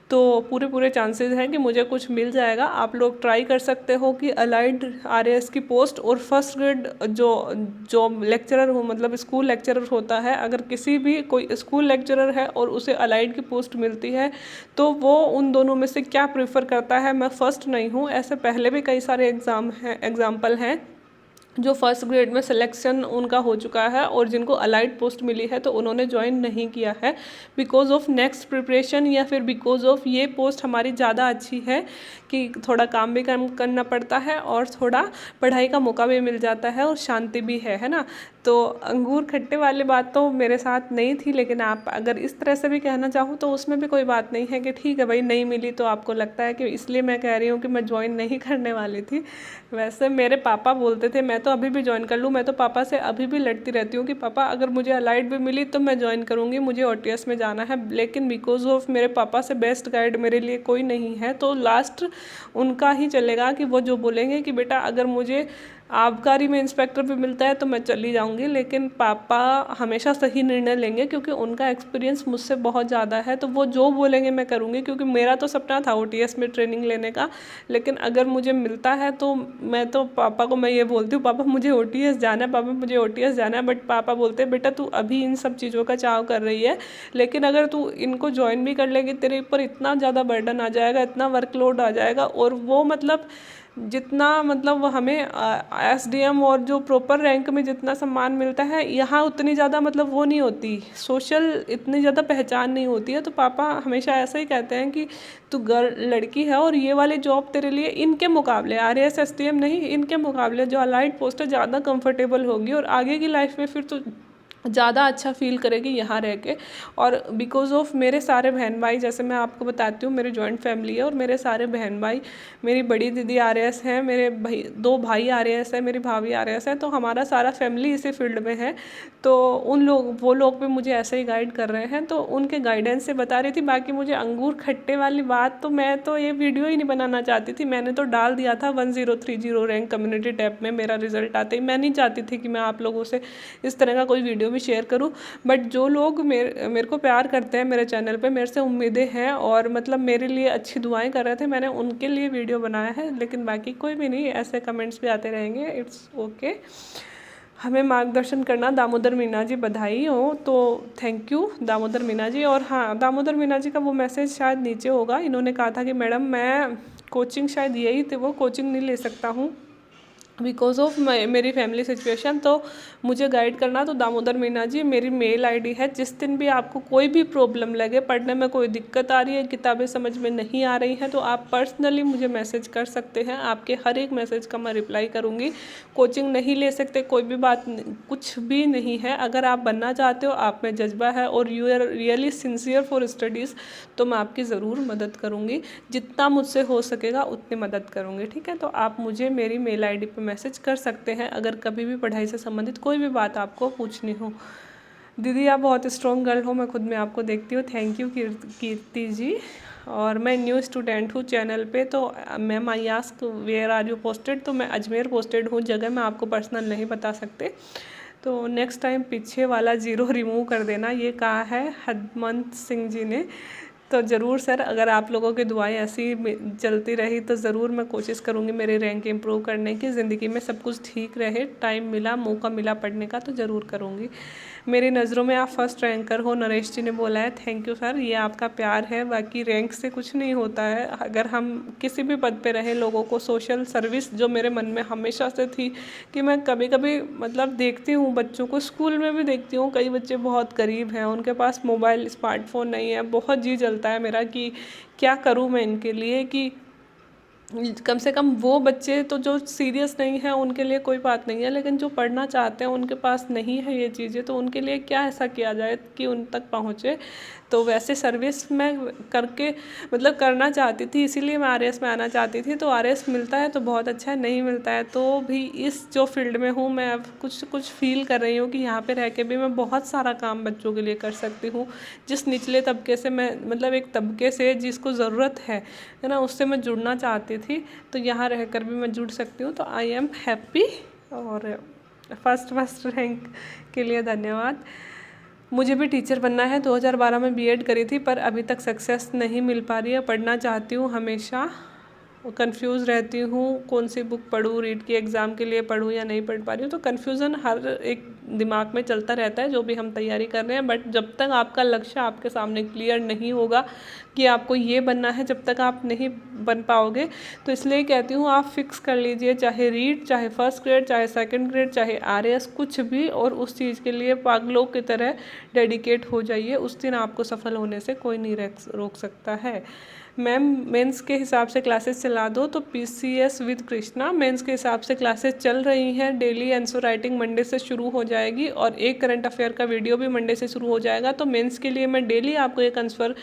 तो पूरे चांसेस हैं कि मुझे कुछ मिल जाएगा। आप लोग ट्राई कर सकते हो कि अलाइड आरएएस की पोस्ट और फर्स्ट ग्रेड जो जो लेक्चरर हो, मतलब स्कूल लेक्चरर होता है, अगर किसी भी कोई स्कूल लेक्चरर है और उसे अलाइड की पोस्ट मिलती है, तो वो उन दोनों में से क्या प्रेफर करता है। मैं फ़र्स्ट नहीं हूँ, ऐसे पहले भी कई सारे एग्जाम्पल हैं जो फर्स्ट ग्रेड में सिलेक्शन उनका हो चुका है और जिनको अलाइड पोस्ट मिली है तो उन्होंने ज्वाइन नहीं किया है, बिकॉज ऑफ नेक्स्ट प्रिपरेशन, या फिर बिकॉज ऑफ ये पोस्ट हमारी ज़्यादा अच्छी है कि थोड़ा काम भी कम करना पड़ता है और थोड़ा पढ़ाई का मौका भी मिल जाता है और शांति भी है ना। तो अंगूर खट्टे वाली बात तो मेरे साथ नहीं थी, लेकिन आप अगर इस तरह से भी कहना चाहूँ तो उसमें भी कोई बात नहीं है कि ठीक है भाई, नहीं मिली तो आपको लगता है कि इसलिए मैं कह रही हूँ कि मैं ज्वाइन नहीं करने वाली थी। वैसे मेरे पापा बोलते थे, मैं तो अभी भी ज्वाइन कर लूँ, मैं तो पापा से अभी भी लड़ती रहती हूँ कि पापा अगर मुझे अलाइड भी मिली तो मैं ज्वाइन करूँगी, मुझे ओटीएस में जाना है। लेकिन बिकॉज ऑफ मेरे पापा से बेस्ट गाइड मेरे लिए कोई नहीं है, तो लास्ट उनका ही चलेगा कि वो जो बोलेंगे कि बेटा अगर मुझे आबकारी में इंस्पेक्टर भी मिलता है तो मैं चली जाऊंगी। लेकिन पापा हमेशा सही निर्णय लेंगे क्योंकि उनका एक्सपीरियंस मुझसे बहुत ज़्यादा है, तो वो जो बोलेंगे मैं करूँगी। क्योंकि मेरा तो सपना था ओटीएस में ट्रेनिंग लेने का, लेकिन अगर मुझे मिलता है तो मैं तो पापा को मैं ये बोलती हूँ, पापा मुझे ओटीएस जाना है, पापा मुझे ओटीएस जाना है। बट पापा बोलते हैं बेटा तू अभी इन सब चीज़ों का चाव कर रही है, लेकिन अगर तू इनको ज्वाइन भी कर लेगी तेरे ऊपर इतना ज़्यादा बर्डन आ जाएगा, इतना वर्कलोड आ जाएगा, और वो मतलब जितना मतलब वो हमें एसडीएम और जो प्रॉपर रैंक में जितना सम्मान मिलता है, यहाँ उतनी ज़्यादा मतलब वो नहीं होती, सोशल इतनी ज़्यादा पहचान नहीं होती है। तो पापा हमेशा ऐसा ही कहते हैं कि तू लड़की है और ये वाली जॉब तेरे लिए इनके मुकाबले, आरएएस एसडीएम नहीं, इनके मुकाबले जो अलाइड पोस्ट है ज़्यादा कंफर्टेबल होगी, और आगे की लाइफ में फिर तो ज़्यादा अच्छा फील करेगी यहाँ रह के। और बिकॉज ऑफ मेरे सारे बहन भाई, जैसे मैं आपको बताती हूँ मेरी जॉइंट फैमिली है, और मेरे सारे बहन भाई, मेरी बड़ी दीदी आरएएस हैं, मेरे भाई 2 भाई आरएएस है, मेरी भाभी आरएएस है, तो हमारा सारा फैमिली इसी फील्ड में है। तो वो लोग भी मुझे ऐसे ही गाइड कर रहे हैं, तो उनके गाइडेंस से बता रही थी। बाकी मुझे अंगूर खट्टे वाली बात तो मैं तो ये वीडियो ही नहीं बनाना चाहती थी, मैंने तो डाल दिया था 1030 रैंक कम्युनिटी टैब में मेरा रिजल्ट आते ही। मैं नहीं चाहती थी कि मैं आप लोगों से इस तरह का कोई वीडियो भी शेयर करूं, बट जो लोग मेरे को प्यार करते हैं मेरे चैनल पे, मेरे से उम्मीदें हैं और मतलब मेरे लिए अच्छी दुआएं कर रहे थे, मैंने उनके लिए वीडियो बनाया है। लेकिन बाकी कोई भी नहीं, ऐसे कमेंट्स भी आते रहेंगे, इट्स ओके। हमें मार्गदर्शन करना, दामोदर मीना जी बधाई हो। तो थैंक यू दामोदर मीना जी। और हाँ, दामोदर मीना जी का वो मैसेज शायद नीचे होगा, इन्होंने कहा था कि मैडम मैं कोचिंग, शायद यही थे वो, कोचिंग नहीं ले सकता हूँ बिकॉज ऑफ मेरी फैमिली सिचुएशन। तो मुझे गाइड करना तो दामोदर मीना जी मेरी मेल आईडी है। जिस दिन भी आपको कोई भी प्रॉब्लम लगे, पढ़ने में कोई दिक्कत आ रही है, किताबें समझ में नहीं आ रही हैं, तो आप पर्सनली मुझे मैसेज कर सकते हैं। आपके हर एक मैसेज का मैं रिप्लाई करूँगी। कोचिंग नहीं ले सकते, कोई भी बात कुछ भी नहीं है। अगर आप बनना चाहते हो, आप में जज्बा है और you are really sincere for studies, तो मैं आपकी ज़रूर मदद करूँगी। जितना मुझसे हो सकेगा उतनी मदद करूँगी, ठीक है। तो आप मुझे मेरी मेल आईडी पे मैसेज कर सकते हैं अगर कभी भी पढ़ाई से संबंधित कोई भी बात आपको पूछनी हो। दीदी आप बहुत स्ट्रॉन्ग गर्ल हो, मैं खुद में आपको देखती हूँ। Thank you Kirti ji. और मैं न्यू स्टूडेंट हूँ चैनल पे, तो ma'am I ask where are you posted, तो मैं अजमेर पोस्टेड हूँ। जगह मैं आपको पर्सनल नहीं बता सकते। तो नेक्स्ट टाइम पीछे वाला ज़ीरो रिमूव कर देना, ये कहा है हदमंत सिंह जी ने। तो ज़रूर सर, अगर आप लोगों की दुआएं ऐसी चलती रही तो ज़रूर मैं कोशिश करूँगी मेरी रैंक इम्प्रूव करने की। ज़िंदगी में सब कुछ ठीक रहे, टाइम मिला, मौका मिला पढ़ने का, तो ज़रूर करूँगी। मेरी नज़रों में आप फर्स्ट रैंकर हो, नरेश जी ने बोला है। थैंक यू सर, ये आपका प्यार है। बाकी रैंक से कुछ नहीं होता है। अगर हम किसी भी पद पे रहें, लोगों को सोशल सर्विस जो मेरे मन में हमेशा से थी कि मैं कभी कभी मतलब देखती हूँ बच्चों को, स्कूल में भी देखती हूँ, कई बच्चे बहुत गरीब हैं, उनके पास मोबाइल स्मार्टफोन नहीं है। बहुत जी जलता है मेरा कि क्या करूँ मैं इनके लिए, कि कम से कम वो बच्चे तो जो सीरियस नहीं है उनके लिए कोई बात नहीं है, लेकिन जो पढ़ना चाहते हैं उनके पास नहीं है ये चीज़ें, तो उनके लिए क्या ऐसा किया जाए कि उन तक पहुँचे। तो वैसे सर्विस मैं करके मतलब करना चाहती थी, इसीलिए मैं आरएएस में आना चाहती थी। तो आरएएस मिलता है तो बहुत अच्छा है, नहीं मिलता है तो भी इस जो फील्ड में हूँ मैं अब कुछ फील कर रही हूँ कि यहाँ पे रह के भी मैं बहुत सारा काम बच्चों के लिए कर सकती हूँ। जिस निचले तबके से मैं मतलब एक तबके से जिसको ज़रूरत है ना, उससे मैं जुड़ना चाहती थी, तो यहाँ रहकर भी मैं जुड़ सकती हूँ। तो आई एम हैप्पी। और फर्स्ट रैंक के लिए धन्यवाद। मुझे भी टीचर बनना है। 2012 में बीएड करी थी पर अभी तक सक्सेस नहीं मिल पा रही है। पढ़ना चाहती हूँ, हमेशा कंफ्यूज रहती हूँ कौन सी बुक पढूँ, रीट की एग्ज़ाम के लिए पढूँ या नहीं पढ़ पा रही हूँ। तो कन्फ्यूज़न हर एक दिमाग में चलता रहता है जो भी हम तैयारी कर रहे हैं। बट जब तक आपका लक्ष्य आपके सामने क्लियर नहीं होगा कि आपको ये बनना है, जब तक आप नहीं बन पाओगे। तो इसलिए कहती हूँ आप फिक्स कर लीजिए, चाहे रीट, चाहे फर्स्ट ग्रेड, चाहे सेकंड ग्रेड, चाहे आरएएस, कुछ भी, और उस चीज़ के लिए पागलों की तरह डेडिकेट हो जाइए। उस दिन आपको सफल होने से कोई नहीं रोक सकता है। मैम मेंस के हिसाब से क्लासेस चला दो, तो पीसीएस विद कृष्णा मेंस के हिसाब से क्लासेस चल रही हैं। डेली आंसर राइटिंग मंडे से शुरू हो जाएगी और एक करंट अफेयर का वीडियो भी मंडे से शुरू हो जाएगा। तो मेंस के लिए मैं डेली आपको एक आंसर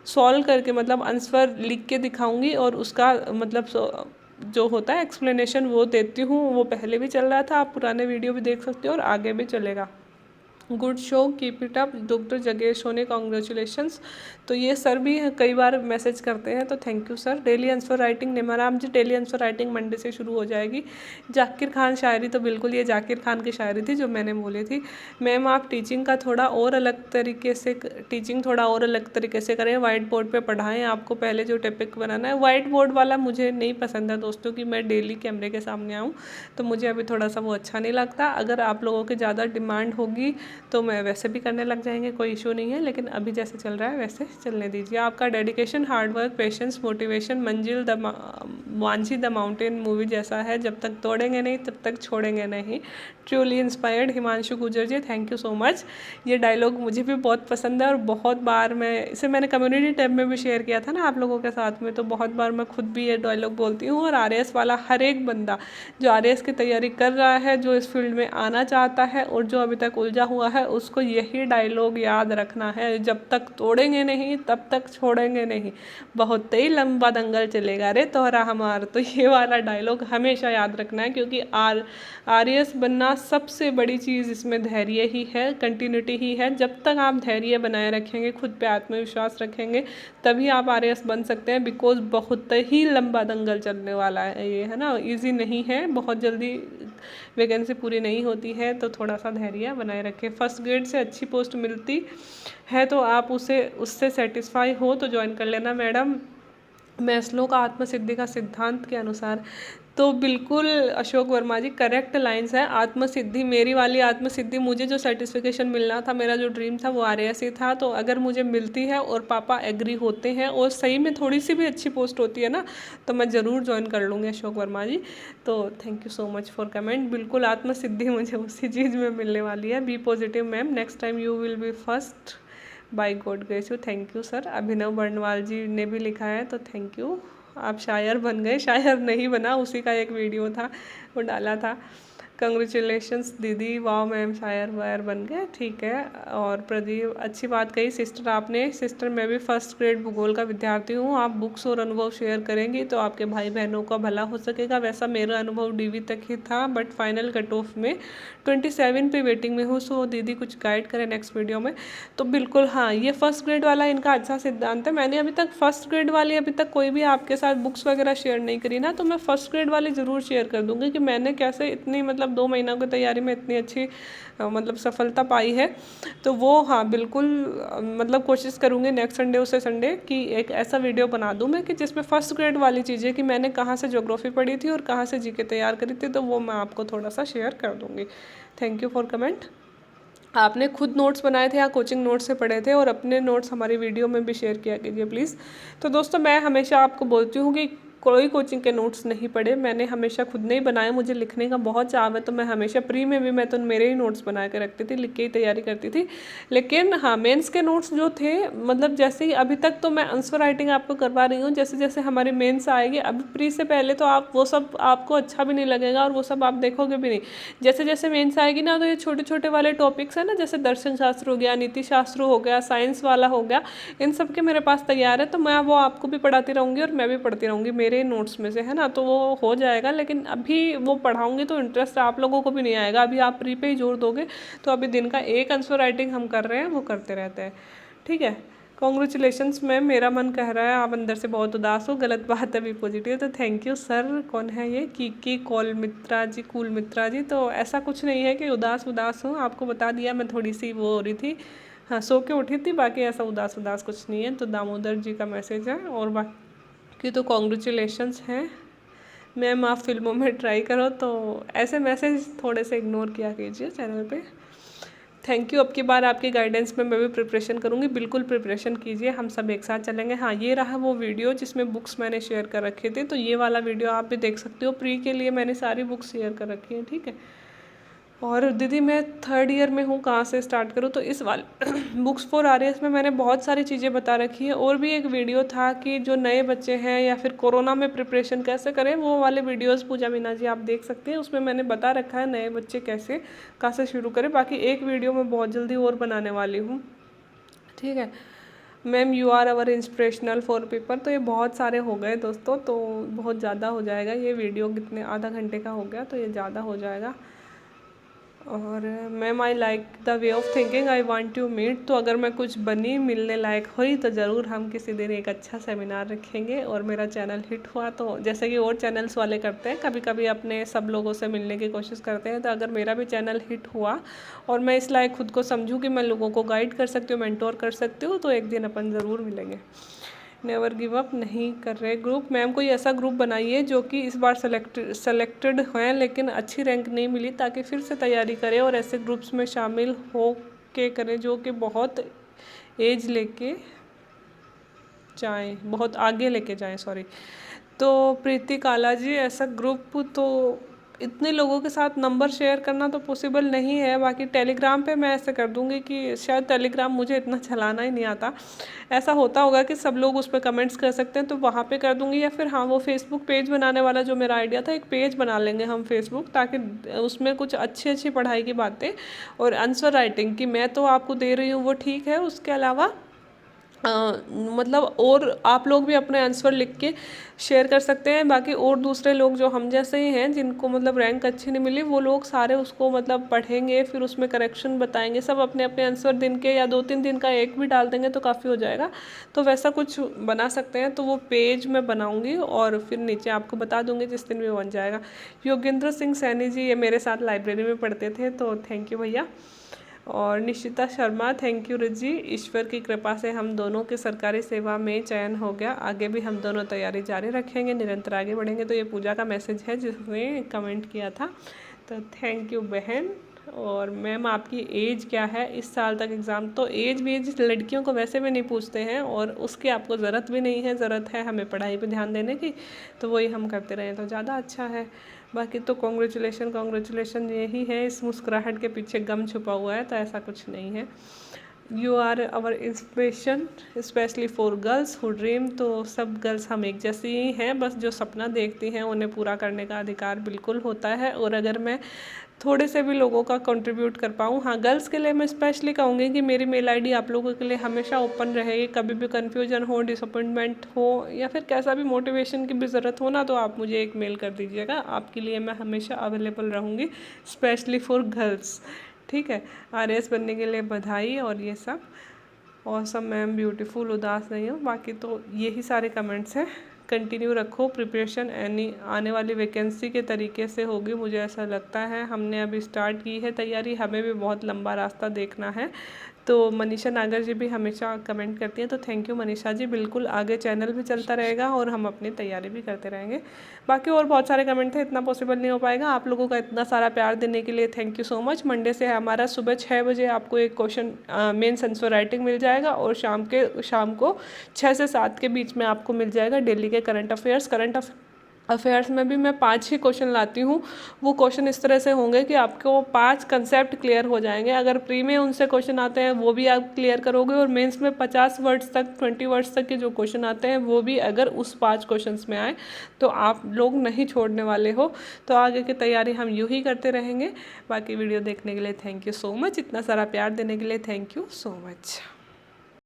सॉल्व करके मतलब आंसर लिख के दिखाऊंगी और उसका मतलब जो होता है एक्सप्लेनेशन वो देती हूँ। वो पहले भी चल रहा था, आप पुराने वीडियो भी देख सकते हो और आगे भी चलेगा। Good show, keep it up, doctor जगेश होने कॉन्ग्रेचुलेशंस। तो ये सर भी कई बार मैसेज करते हैं, तो thank you sir. Daily answer writing Nimaram ji, daily answer writing Monday से शुरू हो जाएगी। जाकिर खान शायरी, तो बिल्कुल ये जाकिर खान की शायरी थी जो मैंने बोली थी। मैम आप टीचिंग थोड़ा और अलग तरीके से करें, वाइट बोर्ड पे पढ़ाएं। आपको पहले जो टॉपिक बनाना है, वाइट बोर्ड वाला मुझे नहीं पसंद है दोस्तों कि मैं डेली कैमरे के सामने आऊँ, तो मुझे अभी थोड़ा सा वो अच्छा नहीं लगता। अगर आप लोगों की ज़्यादा डिमांड होगी तो मैं वैसे भी करने लग जाएंगे, कोई इशू नहीं है, लेकिन अभी जैसे चल रहा है वैसे चलने दीजिए। आपका डेडिकेशन, हार्डवर्क, पेशेंस, मोटिवेशन मंजिल वांझी द माउंटेन मूवी जैसा है, जब तक तोड़ेंगे नहीं तब तक छोड़ेंगे नहीं। ट्रूली इंस्पायर्ड, हिमांशु गुजर जी, थैंक यू सो मच। ये डायलॉग मुझे भी बहुत पसंद है और बहुत बार मैंने कम्युनिटी टैब में भी शेयर किया था ना आप लोगों के साथ में, तो बहुत बार मैं खुद भी ये डायलॉग बोलती हूँ। और आरएएस वाला हर एक बंदा जो आरएएस की तैयारी कर रहा है, जो इस फील्ड में आना चाहता है और जो अभी तक उलझा हुआ है, उसको यही डायलॉग याद रखना है, जब तक तोड़ेंगे नहीं तब तक छोड़ेंगे नहीं, बहुत ही लंबा दंगल चलेगा रे तोहरा हमार। तो ये वाला डायलॉग हमेशा याद रखना है, क्योंकि आरएएस बनना सबसे बड़ी चीज़ इसमें धैर्य ही है, कंटिन्यूटी ही है। जब तक आप धैर्य बनाए रखेंगे, खुद पे आत्मविश्वास रखेंगे, तभी आप आरएएस बन सकते हैं। बिकॉज बहुत ही लंबा दंगल चलने वाला है ये, है ना, ईजी नहीं है, बहुत जल्दी वैकेंसी पूरी नहीं होती है। तो थोड़ा सा धैर्य बनाए रखें। फर्स्ट ग्रेड से अच्छी पोस्ट मिलती है तो आप उससे सेटिस्फाई हो तो ज्वाइन कर लेना मैडम। मैस्लो का आत्मसिद्धि का सिद्धांत के अनुसार तो बिल्कुल अशोक वर्मा जी करेक्ट लाइन्स है। आत्मसिद्धि, मेरी वाली आत्मसिद्धि, मुझे जो सर्टिफिकेशन मिलना था, मेरा जो ड्रीम था वो आरएएस ही था। तो अगर मुझे मिलती है और पापा एग्री होते हैं और सही में थोड़ी सी भी अच्छी पोस्ट होती है ना, तो मैं ज़रूर ज्वाइन कर लूँगी अशोक वर्मा जी। तो thank you so much for comment. बिल्कुल आत्मसिद्धि मुझे उसी चीज़ में मिलने वाली है। Be positive ma'am, next time you will be first by God grace you. Thank you sir. Abhinav Barnwal ji ने भी लिखा है, तो थैंक यू। आप शायर बन गए। शायर नहीं बना, उसी का एक वीडियो था वो डाला था। कंग्रेचुलेशंस दीदी, वाह मैम, शायर वायर बन गए, ठीक है। और प्रदीप, अच्छी बात कही सिस्टर आपने। सिस्टर मैं भी फर्स्ट ग्रेड भूगोल का विद्यार्थी हूँ। आप बुक्स और अनुभव शेयर करेंगी तो आपके भाई बहनों का भला हो सकेगा। वैसा मेरा अनुभव डीवी तक ही था, बट फाइनल कट ऑफ में 27 पे वेटिंग में हूँ। सो दीदी कुछ गाइड करें नेक्स्ट वीडियो में। तो बिल्कुल हाँ, ये फर्स्ट ग्रेड वाला इनका अच्छा सिद्धांत है। मैंने अभी तक फर्स्ट ग्रेड वाली अभी तक कोई भी आपके साथ बुक्स वगैरह शेयर नहीं करी ना, तो मैं फर्स्ट ग्रेड वाली ज़रूर शेयर कर दूँगी कि मैंने कैसे इतनी मतलब 2 महीनों की तैयारी में इतनी अच्छी मतलब सफलता पाई है। तो वो हाँ बिल्कुल मतलब कोशिश करूँगी नेक्स्ट संडे उसे संडे कि एक ऐसा वीडियो बना दूँ मैं कि जिसमें फर्स्ट ग्रेड वाली चीज़ें कि मैंने कहाँ से ज्योग्राफी पढ़ी थी और कहाँ से जीके तैयार करी थी, तो वो मैं आपको थोड़ा सा शेयर कर दूँगी। Thank you for comment. आपने खुद नोट्स बनाए थे या कोचिंग नोट्स से पढ़े थे, और अपने नोट्स हमारी वीडियो में भी शेयर किया कीजिए प्लीज़। तो दोस्तों मैं हमेशा आपको बोलती हूँ कि कोई कोचिंग के नोट्स नहीं पढ़े, मैंने हमेशा खुद नहीं बनाए। मुझे लिखने का बहुत चाव है, तो मैं हमेशा प्री में भी मैं तो मेरे ही नोट्स बना के रखती थी, लिख के ही तैयारी करती थी। लेकिन हाँ, मेंस के नोट्स जो थे मतलब जैसे ही अभी तक तो मैं आंसर राइटिंग आपको करवा रही हूँ, जैसे जैसे हमारी मेंस आएगी अभी प्री से पहले तो आप वो सब आपको अच्छा भी नहीं लगेगा और वो सब आप देखोगे भी नहीं। जैसे जैसे मेंस आएगी ना, तो ये छोटे छोटे वाले टॉपिक्स है ना, जैसे दर्शन शास्त्र हो गया, नीति शास्त्र हो गया, साइंस वाला हो गया, इन सब के मेरे पास तैयार है। तो मैं वो आपको भी पढ़ाती रहूँगी और मैं भी पढ़ती रहूँगी मेरे नोट्स में से, है ना। तो वो हो जाएगा, लेकिन अभी वो पढ़ाऊँगी तो इंटरेस्ट आप लोगों को भी नहीं आएगा। अभी आप प्री पे ही जोर दोगे, तो अभी दिन का एक आंसर राइटिंग हम कर रहे हैं, वो करते रहते हैं, ठीक है। कॉन्ग्रेचुलेशंस मैम, मेरा मन कह रहा है आप अंदर से बहुत उदास हो, गलत बात है, भी पॉजिटिव। तो थैंक यू सर। कौन है ये? की कॉल मित्रा जी, कूल मित्रा जी। तो ऐसा कुछ नहीं है कि उदास हूँ, आपको बता दिया। मैं थोड़ी सी वो हो रही थी, हाँ सो के उठी थी, बाकी ऐसा उदास कुछ नहीं है। तो दामोदर जी का मैसेज है, और बाकी तो कॉन्ग्रेचुलेशंस हैं मैम, आप फिल्मों में ट्राई करो। तो ऐसे मैसेज थोड़े से इग्नोर किया कीजिए चैनल पे। Thank you. अब की बार आपकी गाइडेंस में मैं भी प्रिपरेशन करूँगी, बिल्कुल प्रिपरेशन कीजिए, हम सब एक साथ चलेंगे। हाँ, ये रहा वो वीडियो जिसमें बुक्स मैंने शेयर कर रखे थे, तो ये वाला वीडियो आप भी देख सकते हो। प्री के लिए मैंने सारी बुक्स शेयर कर रखी हैं, ठीक है। और दीदी मैं 3rd ईयर में हूँ, कहाँ से स्टार्ट करूँ? तो इस वाले बुक्स फॉर आरएएस में मैंने बहुत सारी चीज़ें बता रखी है। और भी एक वीडियो था कि जो नए बच्चे हैं या फिर कोरोना में प्रिपरेशन कैसे करें, वो वाले वीडियोस पूजा मीना जी आप देख सकते हैं, उसमें मैंने बता रखा है नए बच्चे कैसे कहाँ से शुरू करें। बाकी एक वीडियो मैं बहुत जल्दी और बनाने वाली हूँ, ठीक है। Ma'am you are our inspirational for paper. तो ये बहुत सारे हो गए दोस्तों, तो बहुत ज़्यादा हो जाएगा ये वीडियो, कितने आधा घंटे का हो गया, तो ये ज़्यादा हो जाएगा। और ma'am I like the way of thinking, I want to meet. तो अगर मैं कुछ बनी मिलने लायक हुई तो ज़रूर हम किसी दिन एक अच्छा सेमिनार रखेंगे। और मेरा चैनल हिट हुआ तो जैसे कि और चैनल्स वाले करते हैं, कभी कभी अपने सब लोगों से मिलने की कोशिश करते हैं, तो अगर मेरा भी चैनल हिट हुआ और मैं इस लायक खुद को समझूँ कि मैं लोगों को गाइड कर सकती हूँ, मेंटोर कर सकती हूँ, तो एक दिन अपन ज़रूर मिलेंगे। नेवर गिव अप नहीं कर रहे ग्रुप। मैम कोई ऐसा ग्रुप बनाइए जो कि इस बार सेलेक्टेड हैं लेकिन अच्छी रैंक नहीं मिली, ताकि फिर से तैयारी करें और ऐसे ग्रुप्स में शामिल हो के करें जो कि बहुत एज लेके जाएं, बहुत आगे लेके जाएं, सॉरी। तो प्रीति काला जी, ऐसा ग्रुप तो इतने लोगों के साथ नंबर शेयर करना तो पॉसिबल नहीं है। बाकी टेलीग्राम पे मैं ऐसे कर दूंगी कि शायद टेलीग्राम मुझे इतना चलाना ही नहीं आता, ऐसा होता होगा कि सब लोग उस पर कमेंट्स कर सकते हैं, तो वहाँ पे कर दूंगी। या फिर हाँ, वो फेसबुक पेज बनाने वाला जो मेरा आइडिया था, एक पेज बना लेंगे हम फेसबुक, ताकि उसमें कुछ अच्छी अच्छी पढ़ाई की बातें और आंसर राइटिंग की मैं तो आपको दे रही हूँ वो ठीक है, उसके अलावा मतलब और आप लोग भी अपने आंसर लिख के शेयर कर सकते हैं। बाकी और दूसरे लोग जो हम जैसे ही हैं, जिनको मतलब रैंक अच्छी नहीं मिली, वो लोग सारे उसको मतलब पढ़ेंगे, फिर उसमें करेक्शन बताएंगे, सब अपने अपने आंसर दिन के या 2-3 दिन का एक भी डाल देंगे तो काफ़ी हो जाएगा। तो वैसा कुछ बना सकते हैं, तो वो पेज मैं बनाऊँगी और फिर नीचे आपको बता दूँगी जिस दिन भी बन जाएगा। योगेंद्र सिंह सैनी जी, ये मेरे साथ लाइब्रेरी में पढ़ते थे, तो थैंक यू भैया। और निशिता शर्मा, थैंक यू रिजी, ईश्वर की कृपा से हम दोनों की सरकारी सेवा में चयन हो गया, आगे भी हम दोनों तैयारी जारी रखेंगे, निरंतर आगे बढ़ेंगे। तो ये पूजा का मैसेज है जिसने कमेंट किया था, तो थैंक यू बहन। और मैम आपकी एज क्या है इस साल तक एग्ज़ाम? तो एज लड़कियों को वैसे भी नहीं पूछते हैं और उसकी आपको ज़रूरत भी नहीं है, ज़रूरत है हमें पढ़ाई पे ध्यान देने की, तो वही हम करते रहें तो ज़्यादा अच्छा है। बाकी तो कॉन्ग्रेचुलेशन यही है, इस मुस्कुराहट के पीछे गम छुपा हुआ है, तो ऐसा कुछ नहीं है। You are our inspiration specially for girls who dream. तो सब गर्ल्स हम एक जैसी ही हैं, बस जो सपना देखती हैं उन्हें पूरा करने का अधिकार बिल्कुल होता है। और अगर मैं थोड़े से भी लोगों का कंट्रीब्यूट कर पाऊँ, हाँ गर्ल्स के लिए मैं स्पेशली कहूँगी कि मेरी मेल आईडी आप लोगों के लिए हमेशा ओपन रहेगी। कभी भी कन्फ्यूजन हो, डिसअपॉइंटमेंट हो या फिर कैसा भी मोटिवेशन की भी ज़रूरत हो ना, तो आप मुझे एक मेल कर दीजिएगा, आपके लिए मैं हमेशा अवेलेबल रहूँगी, स्पेशली फॉर गर्ल्स। ठीक है, आरएस बनने के लिए बधाई और ये सब। और सब मैम ब्यूटीफुल, उदास नहीं हो। बाकी तो यही सारे कमेंट्स हैं। कंटिन्यू रखो प्रिपरेशन, एनी आने वाली वैकेंसी के तरीके से होगी, मुझे ऐसा लगता है। हमने अभी स्टार्ट की है तैयारी, हमें भी बहुत लंबा रास्ता देखना है। तो मनीषा नागर जी भी हमेशा कमेंट करती हैं, तो थैंक यू मनीषा जी। बिल्कुल आगे चैनल भी चलता रहेगा और हम अपनी तैयारी भी करते रहेंगे। बाकी और बहुत सारे कमेंट थे, इतना पॉसिबल नहीं हो पाएगा। आप लोगों का इतना सारा प्यार देने के लिए thank you so much. Monday से हमारा सुबह 6 बजे आपको एक क्वेश्चन मेंस आंसर राइटिंग मिल जाएगा और शाम को 6 से 7 के बीच में आपको मिल जाएगा डेली के करंट अफेयर्स में भी मैं 5 ही क्वेश्चन लाती हूँ। वो क्वेश्चन इस तरह से होंगे कि आपको 5 कंसेप्ट क्लियर हो जाएंगे। अगर प्री में उनसे क्वेश्चन आते हैं वो भी आप क्लियर करोगे, और मेंस में 50 वर्ड्स तक 20 वर्ड्स तक के जो क्वेश्चन आते हैं वो भी अगर उस 5 क्वेश्चंस में आए तो आप लोग नहीं छोड़ने वाले हो। तो आगे की तैयारी हम यूँ ही करते रहेंगे। बाकी वीडियो देखने के लिए थैंक यू सो मच, इतना सारा प्यार देने के लिए थैंक यू सो मच।